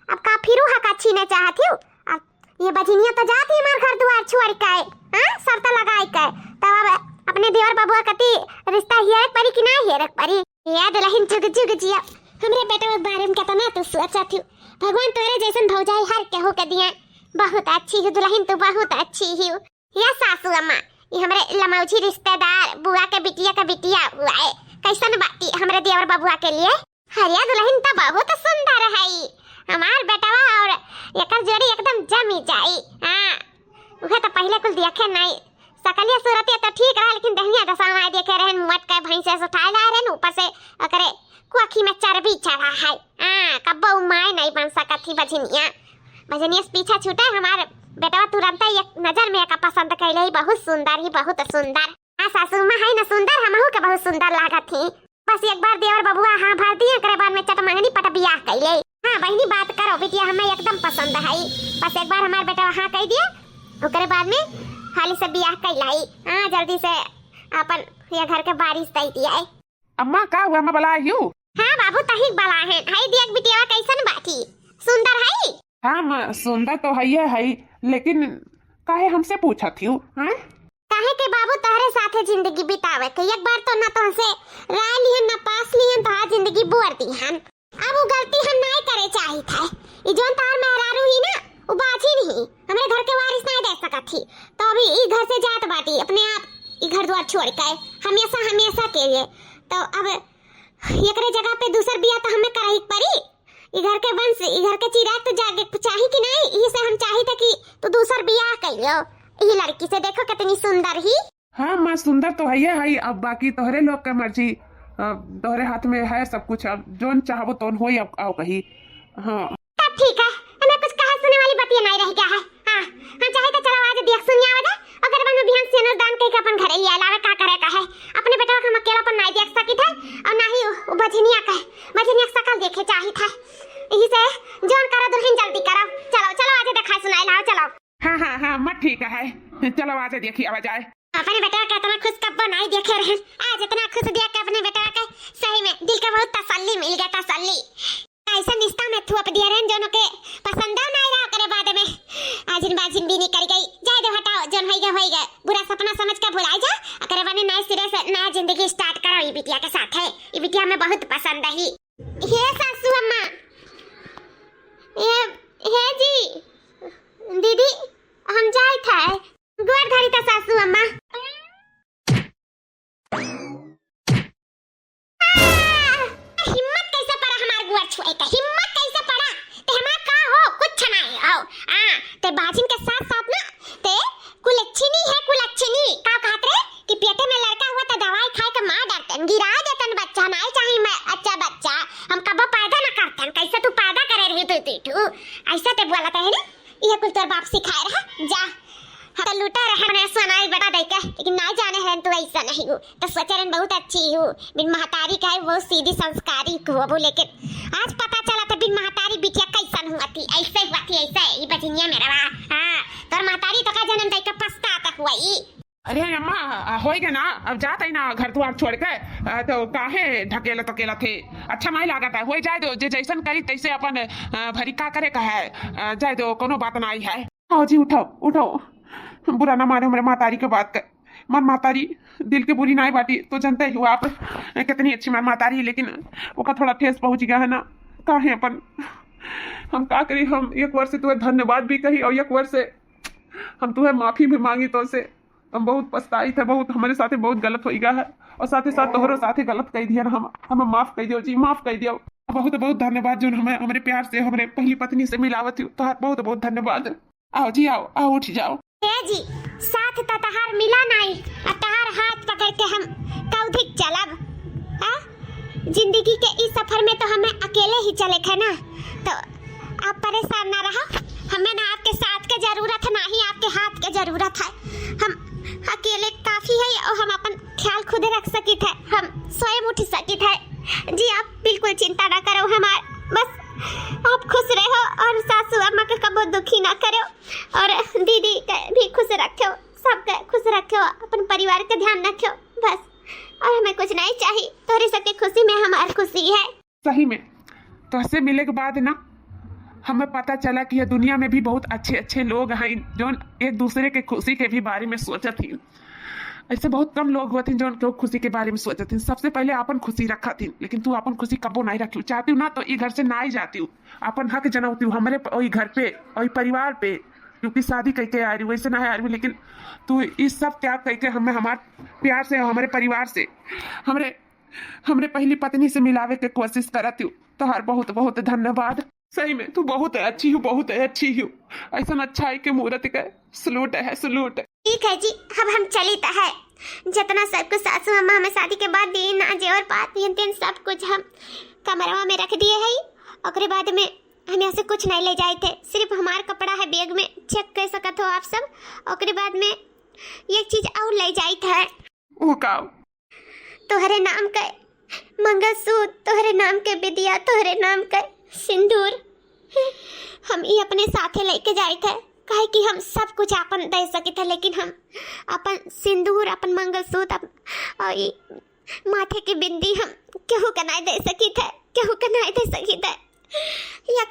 अब का फिरू हका छीने चाहती हूँ। अब ये बजनिया तो जाती हमारे घर द्वार छोड़ के, हां शर्त लगाई के, तब अब अपने देवर बबुआ कती रिश्ता हियर परी कि ना हियर परी? याद लहिन जुग जिया हमरे बेटे के बारे में कितना तू सोचा थी। भगवान तोरे जैसन भौजाई हर के हो के दिया, बहुत अच्छी है दुल्हन तू, बहुत अच्छी है। या सासू अम्मा ये हमरे लमौजी रिश्तेदार बुआ के बिटिया का बिटिया हुआ है, कैसन बाती हमरे देवर बबुआ के लिए? हरिया दुल्हन तो बहुत सुंदर है हमार बेटवा, और एकर जोड़ी एकदम जमी जाई। हां उहे तो पहले कुछ देखे नहीं, सकलिया सूरत तो ठीक रहा, लेकिन दहिया दशा में देखे रहन मुट के भैंसे से उठाए ला रहन, ऊपर से अकरे कुआखी में चर्बी चढ़ा है। हां कब्बो माय नहीं बन सकत थी बजनिया से पीछा छूटा हमार बेटवा तुरंत एक नजर में का पसंद कैले, बहुत सुंदर ही बहुत सुंदर। हां सासू मां है ना सुंदर, हमहू के बहुत सुंदर लागत थी। बस एक बार देवर बबुआ हां भर दिए, करे बाद में चटमंगनी पट बियाह कैले। हां बहनी बात करो बिटिया हमें एकदम पसंद है, बस एक बार हमार बेटवा हां कह दिए ओकरे बाद में हाली से बियाह कैलाई। हां जल्दी से अपन ये घर के बारिश दे दिया। अम्मा का हुआ मैं बला यू? हां बाबू तही बला है, हाय देख बिटिया कैसन बाटी सुंदर है। हाँ माँ सुंदर तो है लेकिन काहे हमसे पूछा थी? हाँ काहे के बाबू तहरे साथे जिंदगी बितावे के, एक बार तो ना तो से राय लिहन ना पास लिहन तो आज जिंदगी बुअर दिहन। अब वो गलती हम नहीं करे चाहिए था, ई जोन तार मेहरारू ही ना वो बाजी नहीं हमरे घर के वारिस नहीं दे सकत थी, तो अभी ई घर से जात बाटी अपने आप ई घर द्वार छोड़ के हमेशा के लिए। तो अब एकरे जगह पे दूसर बियाह तो हमें कराई पड़ी, ई घर के वंश ई घर के चिराग तो जागे चाहिए कि नहीं, ई से हम चाहिए था कि तू दूसर बियाह कइयो। ई लड़की से देखो कितनी सुंदर ही। हाँ माँ सुंदर तो है, अब बाकी तोहरे लोग का मर्जी, तोहरे हाथ में है सब कुछ, अब जोन चाहबो तोन होई अब आओ कही। हाँ तब ठीक है, हमें कुछ कहा सुने वाली गया है। हां हां चाहे तो चलो आज देख सुनिया आवे अगर मन में बिहान सेनो दान कई के अपन घरे ही आलावे का करे का है। अपने बेटा का हम अकेला पर नहीं देख सकी था और ना ही वो बजनिया का बजनिया का शकल देखे चाही था। यही से जोन करो दुल्हन जल्दी करो। चलो चलो आज दिखा सुनाई लाओ चलो। हाँ मत ठीक है, चलो आज देखिए आवा जाए। अपने बेटा का इतना खुश कब नहीं देखे रहे, आज इतना खुश देख के अपने बेटा का सही में दिल का बहुत तसल्ली मिल गया। तसल्ली ऐसा रिश्ता में थोप दिया रहे दोनों के पसंद नहीं रहा करे बाद में आजिन बाजिन भी नहीं कर गई। जाए दो हटाओ जोन होई गए बुरा सपना समझ कर भुला जा अगर बने नए सिरे से नया जिंदगी स्टार्ट करो। ये बिटिया के साथ है, ये बिटिया हमें बहुत पसंद है। हे सासू अम्मा हे जी दीदी हम जाए था गोर धरी था सासू अम्मा। हिम्मत कैसे पड़ा हमार गुआर छुए का, हिम्मत कैसे पड़ा ते हमार का हो कुछ नहीं हो। ते बाजिन के साथ साथ ना ते कुलच्छनी है कुलच्छनी का कहत रे कि पेटे में लड़का हुआ तो दवाई खाए के मां डरतन गिरा देतन बच्चा नहीं चाहिए मैं अच्छा बच्चा हम कब पैदा ना करतन कैसे तू पैदा करे रही तू ऐसा ते बोलता है ना ये कुल तोर बाप सिखाए रहा। जा तो लूटा रहा मैंने सुनाई बेटा देखे लेकिन ना जाने है तू ऐसा नहीं हूँ तो सोचरन बहुत अच्छी हूँ बिन महतारी का है बहुत सीधी संस्कारी हूँ लेकिन आज पता चला तो बिन महतारी बिटिया कैसन हुआ थी ऐसे हुआ थी ऐसे ये बजनिया मेरा हाँ तोर महतारी तो का जन्म तक पछताता हुआ ही। अरे अम्मा होएगा ना अब जाता ही ना घर द्वार छोड़ के तो काहे ढकेला तकेला थे अच्छा नहीं लगा था हो जाए दो जे जैसन करी तैसे अपन भरी का करे का है जाए दो कोनो बात नहीं है। आओ जी उठाओ बुरा ना मारे हमारे मातारी के बात कर मन मातारी दिल के बुरी नहीं बाटी तो जानते ही हो आप कितनी अच्छी मन मातारी लेकिन वो थोड़ा ठेस पहुंच गया है ना काहे अपन हम का करी। हम एक वर्ष से तुम्हें धन्यवाद भी कही और एक वर्ष से हम तुम्हें माफी भी मांगी तो से हम बहुत पछताई थे बहुत हमारे साथ बहुत गलत हो गया है और साथ ही साथ तोहरों साथ गलत कह दिया हम हमें माफ कर दियो जी माफ कर दियो। बहुत बहुत धन्यवाद जो हमें हमारे प्यार से हमारे पहली पत्नी से मिलावत हो तो बहुत बहुत धन्यवाद। आओ जी आओ उठ जाओ। जी साथ तो तहार मिला नहीं और तहार हाथ पकड़ के हम कौधिक चलब जिंदगी के इस सफर में तो हमें अकेले ही चले थे ना तो आप परेशान ना रहो। हमें ना आपके साथ की जरूरत है ना ही आपके हाथ की जरूरत है। हम अकेले काफी है और हम अपन ख्याल खुद रख सकी थे हम स्वयं उठ सकी थे। जी आप बिल्कुल चिंता ना करो हमार बस आप खुश रहो और सासू अम्मा के कबो दुखी ना करो और दीदी के भी खुश रखो सबके खुश रखो अपन परिवार का ध्यान रखो बस और हमें कुछ नहीं चाहिए तोरे सबके खुशी में हमारी खुशी है। सही में तो इससे मिले के बाद ना हमें पता चला कि यह दुनिया में भी बहुत अच्छे अच्छे लोग हैं जो एक दूसरे के खुशी के भी बारे में सोचत थी। ऐसे बहुत कम लोग होते जो उनके खुशी के बारे में सोचत थी। सबसे पहले अपन खुशी रखा थी लेकिन तू अपन खुशी कबो नहीं रखी चाहती हूँ ना तो ये घर से ना ही जाती हूँ अपन हक जनाती हूँ हमारे वही घर पे वही परिवार पे क्योंकि शादी करके आ रही हूँ वैसे ना आ रही हूँ लेकिन तू इस सब त्याग करके हमें हमारे प्यार से हमारे परिवार से हमरे पहली पत्नी से मिलावे के कोशिश करती हूँ तो हर बहुत बहुत धन्यवाद। सही में तू बहुत अच्छी हूँ ऐसा अच्छा है कि मुहूर्त का सलूट है सलूट। ठीक है जी अब हम चली तो है जितना सब कुछ सासू अम्मा हमें शादी के बाद दिन नाजे और बात तीन सब कुछ हम कमरवा में रख दिए है और बाद में हम यहाँ से कुछ नहीं ले जाए थे सिर्फ हमारा कपड़ा है बैग में चेक कर सकते हो आप सब और बाद में एक चीज और ले जाए थे वो का तोहरे नाम का मंगलसूत्र तोहरे नाम के बिदिया तोहरे नाम का सिंदूर हम ये अपने साथे लेके जाए थे कहे कि हम सब कुछ अपन दे सके थे लेकिन हम अपन सिंदूर अपन मंगलसूत्र और माथे की बिंदी हम केहू का नहीं दे सकी थे केहू का नहीं दे सकी थे। या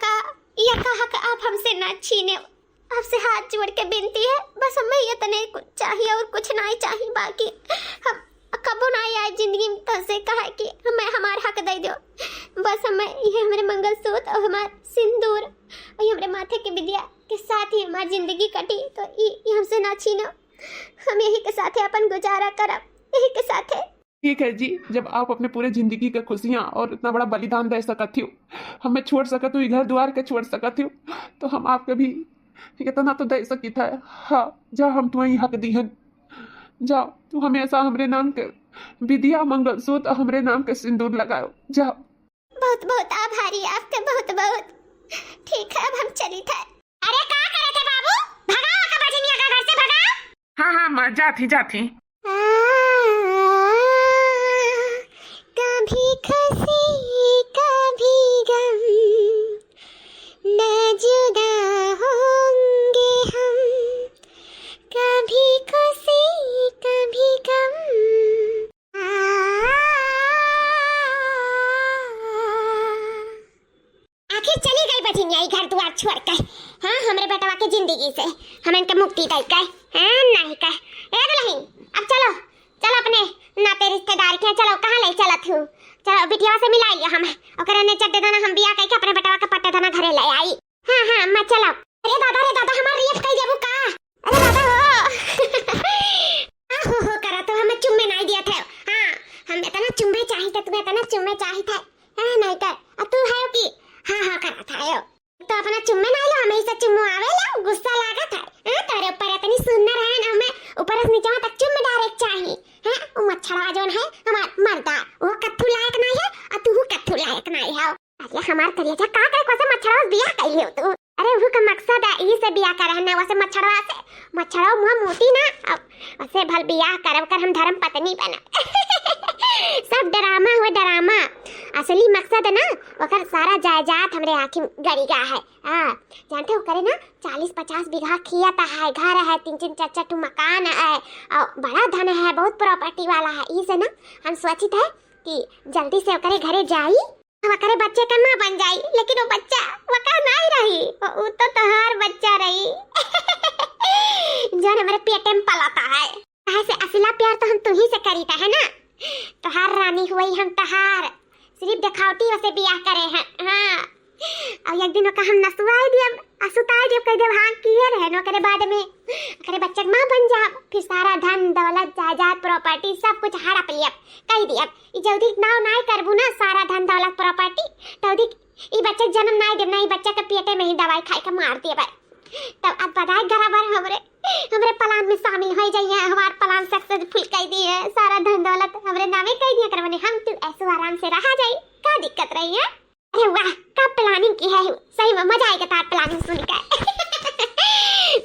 हक आप हमसे ना छीने आपसे हाथ जोड़ के विनती है बस हमें ये तो नहीं कुछ चाहिए और कुछ नहीं चाहिए बाकी हम कबो नहीं आए जिंदगी में तो से कहा कि हमें हमारा हक दे दो बस हमें ये हमारे मंगलसूत्र और हमारे सिंदूर और ये हमारे माथे की बिंदिया के साथ ही हमारी जिंदगी कटी तो ये हमसे ना छीनो हम यही के साथ अपन गुजारा करब यही के साथ। ठीक है जी जब आप अपने पूरे जिंदगी के खुशियाँ और इतना बड़ा बलिदान दे सकती हो हमें छोड़ सकते हो घर द्वार के छोड़ सकती हो तो हम आपके भी इतना तो दे सकी था। हाँ जा हम तुम्हें हक दीहन जाओ तू हमेशा हमरे नाम के विदिया मंगलसूत्र और हमरे नाम के सिंदूर लगाओ जाओ। बहुत बहुत आभारी आपके बहुत बहुत। ठीक है अब हम चली थे। अरे क्या करे थे बाबू हाँ हाँ मैं जाती जाती। कभी खुशी कभी गम, न जुदा होंगे हम, कभी खुशी कभी गम। आखिर चली गई बठिनिया ई घर द्वार छोड़ कर। हाँ हमरे बेटवा के जिंदगी से हम इनके मुक्ति दे गए हैं नहीं कह। ए दुल्हन अब चलो चलो अपने नाते रिश्तेदार के चलो कहाँ ले चलत हूँ। चलो बिटिया से मिला लिया हम ओकरा ने चड्डे दाना हम बिया कह के अपने बेटवा के पट्टे दाना घरे ले आई। हाँ हाँ मैं चलो। अरे दादा हमार रियप कह देबू का। अरे दादा हो करा तो हम चुम्मे नहीं दिया थे। हाँ हम इतना चुम्मे चाहिए थे तुम्हें इतना चुम्मे चाहिए थे। हाँ नहीं कर अब तू है कि हाँ करा था यो तो अपना चुम्मे नहीं लो हमें से चुम्मो आवेला गुस्सा लागा था। हां तेरे ऊपर इतनी सुंदर है ना हमें ऊपर से नीचे तक चुम्मे डायरेक्ट चाहिए। हां वो मच्छरवा जोन है हमार मर्दा वो कत्थू लायक नहीं है और तू कत्थू लायक नहीं है। अरे हमार करिया जा का कोसे मच्छरवा बियाह कइले तू। अरे वो का मकसद है ई से बियाह कर है ना वैसे मच्छरवा मुंह मोती ना वैसे भल बियाह करब कर हम धर्म पत्नी बना। सब ड्रामा हुआ ड्रामा असली मकसद है ना वकर सारा जायदाद हमरे आखिर गरीगा है। हां जानते हो करे ना 40-50 बीघा खियाता है घर है 3-3 4-4 मकान है और बड़ा धन है बहुत प्रॉपर्टी वाला है। इसे ना हम सोचित है कि जल्दी से ओकरे घरे जाई वकरे बच्चे का मां बन जाई लेकिन वो बच्चा वका नहीं रही वो तो तोहार बच्चा रही जो हमारे पेट में पलाता है। ऐसे असला प्यार तो हम तू ही से करीता है ना तोहार रानी हुई हम तहार सिर्फ दिखावटी वैसे बियाह करे हैं। हाँ और एक दिन का हम नसुआई दियब असुताई दियब कह देब हाँ किए रहे नो करे बाद में करे बच्चा मां बन जा फिर सारा धन दौलत जायदाद प्रॉपर्टी सब कुछ हड़प लियब कह दियब ई जल्दी नाव नहीं करबू ना सारा धन दौलत प्रॉपर्टी तौदी ई बच्चे जन्म नहीं देब नहीं बच्चा के पेटे में ही दवाई खाई के मार दियब तब अब बधाई बराबर हमरे प्लान में शामिल हो जाइए। हमार प्लान सक्सेसफुल कर दिए सारा धन दौलत हमरे नामे कर दिया करवने हम तू ऐसे आराम से रहा जाई का दिक्कत रही है। अरे वाह का प्लानिंग की है सही में मजा आएगा तार प्लानिंग सुन के।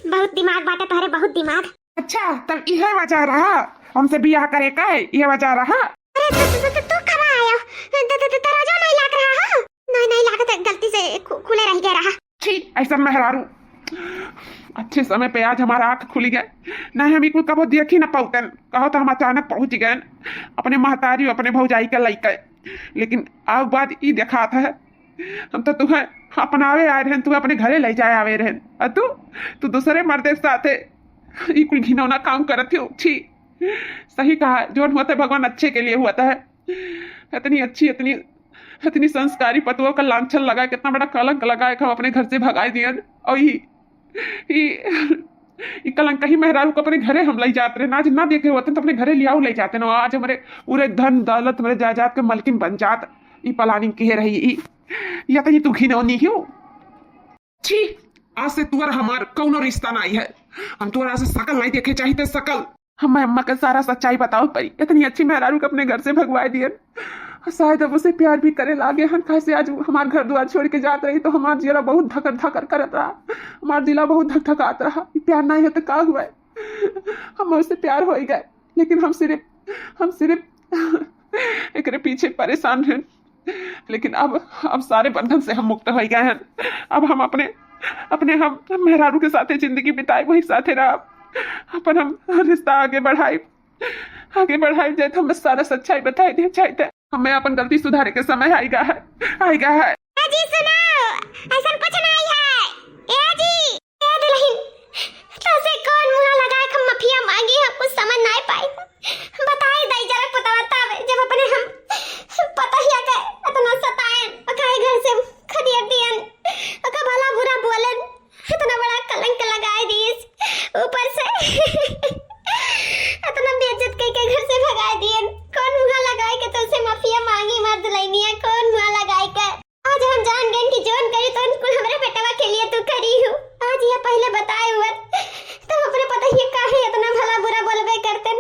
बहुत दिमाग बाटे तोहरे बहुत दिमाग। अच्छा तब यह वजह रहा हमसे बियाह करे का यह वजह रहा। अरे तू कब आया दरवाजा नहीं लग रहा है। नहीं लागत गलती से खुले रह गया रहा। ठीक ऐसा मेहरारू अच्छे समय पे आज हमारा आंख खुली गए नहीं हम कुल कबो देखी न पौतन कहो तो हम अचानक पहुंच गए अपने महतारी अपने भौजाई के लइके लेकिन अब बात ई देखा था हम तो तुम्हें अपनावे आए रहे तुम्हें अपने घरे ले जाए आवे रहे तू दूसरे मर्दे साथे ई कुल घिनौना काम करत हो। छी सही कहा जोन होता है भगवान अच्छे के लिए हुआ है। इतनी अच्छी इतनी संस्कारी पतुओं का लांछन लगा कितना बड़ा कलंक लगाए हम अपने घर से भगाए दिए और ये कलंक ही मेहरारू को अपने घरे हम ले जाते रहे आज ना देखे होते तो अपने घरे लियाओ ले जाते ना आज हमारे पूरे धन दौलत मेरे जायदाद के मलकिन बन जात। ई प्लानिंग की रही या तो ये तू घिनौनी हो। छी आज से तुअर हमार कौनो रिश्ता नहीं है हम तुअर आज से शकल नहीं देखे चाहिए शकल हम अम्मा का सारा सच्चाई बताओ परी इतनी अच्छी मेहरारू को अपने घर से भगवाए दिए शायद अब उसे प्यार भी करे लागे हम कैसे आज हमारे घर द्वार छोड़ के जात रही तो हमारा जिला बहुत धकर करत रहा हमारा जिला बहुत धक रहा प्यार नहीं है तो क्या हुआ हम उससे प्यार हो ही गए लेकिन हम सिर्फ एक पीछे परेशान हैं लेकिन अब सारे बंधन से हम मुक्त हो गए हैं। अब हम अपने हम मेहरारू के साथ जिंदगी बिताए वही साथे रहा अपन हम रिश्ता आगे बढ़ाई जाए तो हमें सारा सच्चाई बताई दिया चाहिए हमें अपन गलती सुधारे के समय आएगा है। जी सुनाओ ऐसा कुछ नहीं है। ए जी ए दुल्हन तोसे कौन मुंह लगा के माफिया मांगी हम कुछ समझ नहीं पाई बताई दई जरा पता बतावे जब अपने हम पता ही आके इतना सताएं अकाई घर से खदिया दियन अका भला बुरा बोलन इतना बड़ा कलंक लगाए दिस ऊपर से इतना बेइज्जत के घर से भगा दिए कौन मुंह लगाए के तो से माफिया मांगी मर्द लइनिया कौन मुंह लगाए के आज हम जान गए कि जोन करी तो उनको हमरे बेटवा के लिए तू करी हो आज ये पहले बताए हुआ तो अपने पता ही काहे इतना भला बुरा बोलबे करते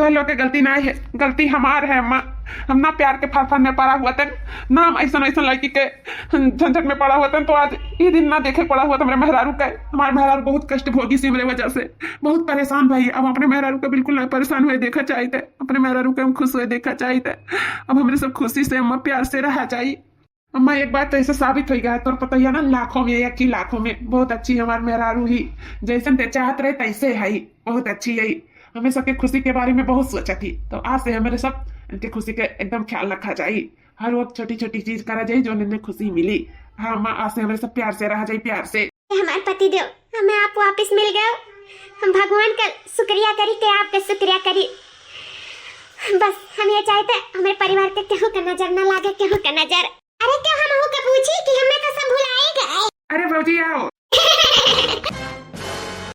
कह लो कि गलती नहीं है, गलती हमार है अम्मा। हम ना प्यार के फाफन में पड़ा हुआ था, ना हम ऐसा ऐसा लड़की के झंझट में पड़ा हुआ था, तो आज ये दिन ना देखे पड़ा हुआ था मेरे मेहरारू का। हमारे मेहरारू बहुत कष्ट भोगी सी मेरे वजह से, बहुत परेशान भाई। अब अपने मेहरारू को बिल्कुल नहीं परेशान हुए देखा चाहिए थे, अपने मेहरारू को हम खुश हुए देखा चाहिए थे। अब हमारे सब खुशी से अम्मा प्यार से रहा चाहिए। अम्मा एक बात तो ऐसा साबित हो गया है, तो पता ही है ना, लाखों में या कि लाखों में बहुत अच्छी हमारे मेहरारू ही, जैसे ते चाहत रहे तैसे है, बहुत अच्छी है। हमें सबके खुशी के बारे में बहुत सोचा थी, तो आज से हमारे सब इनके खुशी के एकदम ख्याल रखा जाए। हर वक्त छोटी छोटी चीज करा जाए जो इन्हें खुशी मिली। हाँ अम्मा, आज से हमारे सब प्यार से रहा जाए, प्यार से। हमारे पति देव हमें आप वापस मिल गए। हम भगवान का शुक्रिया करी के आपका शुक्रिया करी। बस हम ये चाहते हमारे परिवार के केहू का नजर न लागे, केहू का नजर। अरे क्यों हम के पूछी कि हमें तो सब भुलाए गए। अरे भौजी आओ,